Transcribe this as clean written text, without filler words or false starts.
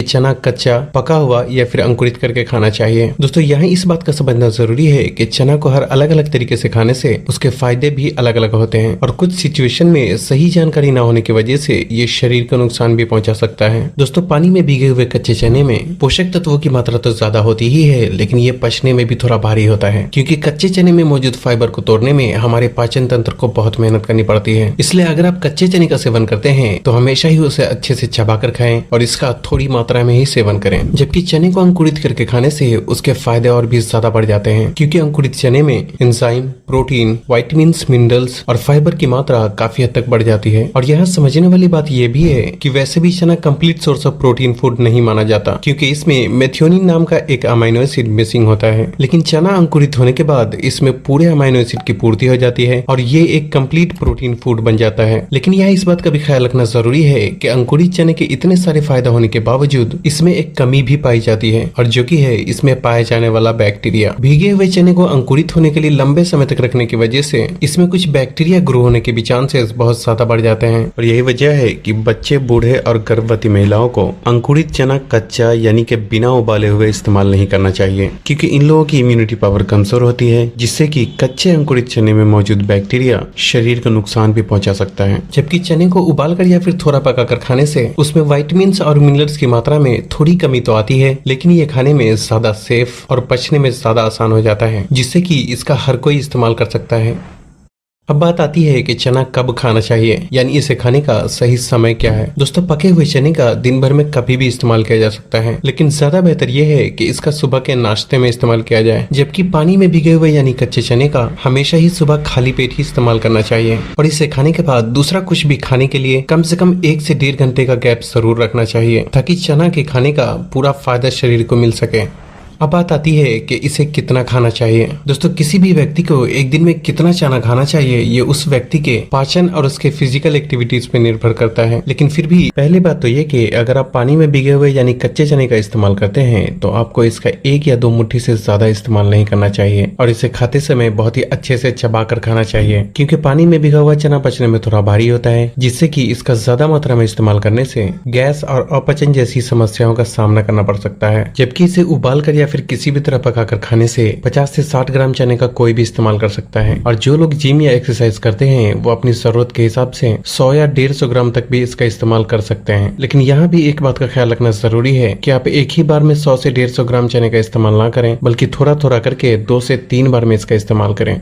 चना कच्चा, पका हुआ या फिर अंकुरित करके खाना चाहिए। दोस्तों यहाँ इस बात का समझना जरूरी है कि चना को हर अलग अलग तरीके से खाने से उसके फायदे भी अलग अलग होते हैं और कुछ सिचुएशन में सही जानकारी न होने की वजह से ये शरीर को नुकसान भी पहुंचा सकता है। दोस्तों पानी में भीगे हुए कच्चे चने में पोषक तत्वों की मात्रा तो ज्यादा होती ही है, लेकिन ये पचने में भी थोड़ा भारी होता है क्योंकि कच्चे चने में मौजूद फाइबर को तोड़ने में हमारे पाचन तंत्र को बहुत मेहनत करनी पड़ती है। इसलिए अगर आप कच्चे चने का सेवन करते हैं तो हमेशा ही उसे अच्छे से चबाकर खाएं और इसका थोड़ी मात्रा में ही सेवन करें। जबकि चने को अंकुरित करके खाने से उसके फायदे और भी ज्यादा बढ़ जाते हैं क्योंकि अंकुरित चने में एंजाइम, प्रोटीन, विटामिन, मिनरल्स और फाइबर की मात्रा काफी हद तक बढ़ जाती है। और यहाँ समझने वाली बात यह भी है कि वैसे भी चना complete source of protein food नहीं माना जाता क्योंकि इसमें मेथियोनिन नाम का एक अमाइनो एसिड मिसिंग होता है। लेकिन चना अंकुरित होने के बाद इसमें पूरे अमाइनो एसिड की पूर्ति हो जाती है और ये एक कंप्लीट प्रोटीन फूड बन जाता है। लेकिन यहाँ इस बात का भी ख्याल रखना जरूरी है कि अंकुरित चने के इतने सारे फायदा होने के बावजूद इसमें एक कमी भी पाई जाती है और जो कि है इसमें पाए जाने वाला बैक्टीरिया। भीगे हुए चने को अंकुरित होने के लिए लंबे समय तक रखने की वजह से इसमें कुछ बैक्टीरिया ग्रो होने के भी चांसेस बहुत ज्यादा बढ़ जाते हैं और यही वजह है कि बच्चे, बूढ़े और गर्भवती महिलाओं को अंकुरित चना कच्चा यानी कि बिना उबाले हुए इस्तेमाल नहीं करना चाहिए क्योंकि इन लोगों की इम्यूनिटी पावर कमजोर होती है जिससे कि कच्चे अंकुरित चने में मौजूद बैक्टीरिया शरीर को नुकसान भी पहुंचा सकता है। जबकि चने को उबालकर या फिर थोड़ा पकाकर खाने से उसमें विटामिन और मिनरल्स की मात्रा में थोड़ी कमी तो आती है, लेकिन ये खाने में ज्यादा सेफ और पचने में ज्यादा आसान हो जाता है जिससे कि इसका हर कोई इस्तेमाल कर सकता है। अब बात आती है कि चना कब खाना चाहिए, यानी इसे खाने का सही समय क्या है। दोस्तों पके हुए चने का दिन भर में कभी भी इस्तेमाल किया जा सकता है, लेकिन ज्यादा बेहतर यह है कि इसका सुबह के नाश्ते में इस्तेमाल किया जाए। जबकि पानी में भीगे हुए यानी कच्चे चने का हमेशा ही सुबह खाली पेट ही इस्तेमाल करना चाहिए और इसे खाने के बाद दूसरा कुछ भी खाने के लिए कम से कम 1 से 1.5 घंटे का गैप जरूर रखना चाहिए ताकि चना के खाने का पूरा फायदा शरीर को मिल सके। अब बात आती है कि इसे कितना खाना चाहिए। दोस्तों किसी भी व्यक्ति को एक दिन में कितना चना खाना चाहिए ये उस व्यक्ति के पाचन और उसके फिजिकल एक्टिविटीज पे निर्भर करता है। लेकिन फिर भी पहली बात तो ये कि अगर आप पानी में भीगे हुए यानी कच्चे चने का इस्तेमाल करते हैं तो आपको इसका 1 या 2 मुट्ठी से ज्यादा इस्तेमाल नहीं करना चाहिए और इसे खाते समय बहुत ही अच्छे से चबा कर खाना चाहिए क्योंकि पानी में भीगा हुआ चना पचने में थोड़ा भारी होता है जिससे कि इसका ज्यादा मात्रा में इस्तेमाल करने से गैस और अपचन जैसी समस्याओं का सामना करना पड़ सकता है। जबकि इसे उबाल कर या फिर किसी भी तरह पकाकर खाने से 50 से 60 ग्राम चने का कोई भी इस्तेमाल कर सकता है और जो लोग जिम या एक्सरसाइज करते हैं वो अपनी जरूरत के हिसाब से 100 या 150 ग्राम तक भी इसका इस्तेमाल कर सकते हैं। लेकिन यहाँ भी एक बात का ख्याल रखना जरूरी है कि आप एक ही बार में 100 से 150 ग्राम चने का इस्तेमाल ना करें बल्कि थोड़ा थोड़ा करके 2 से 3 बार में इसका इस्तेमाल करें।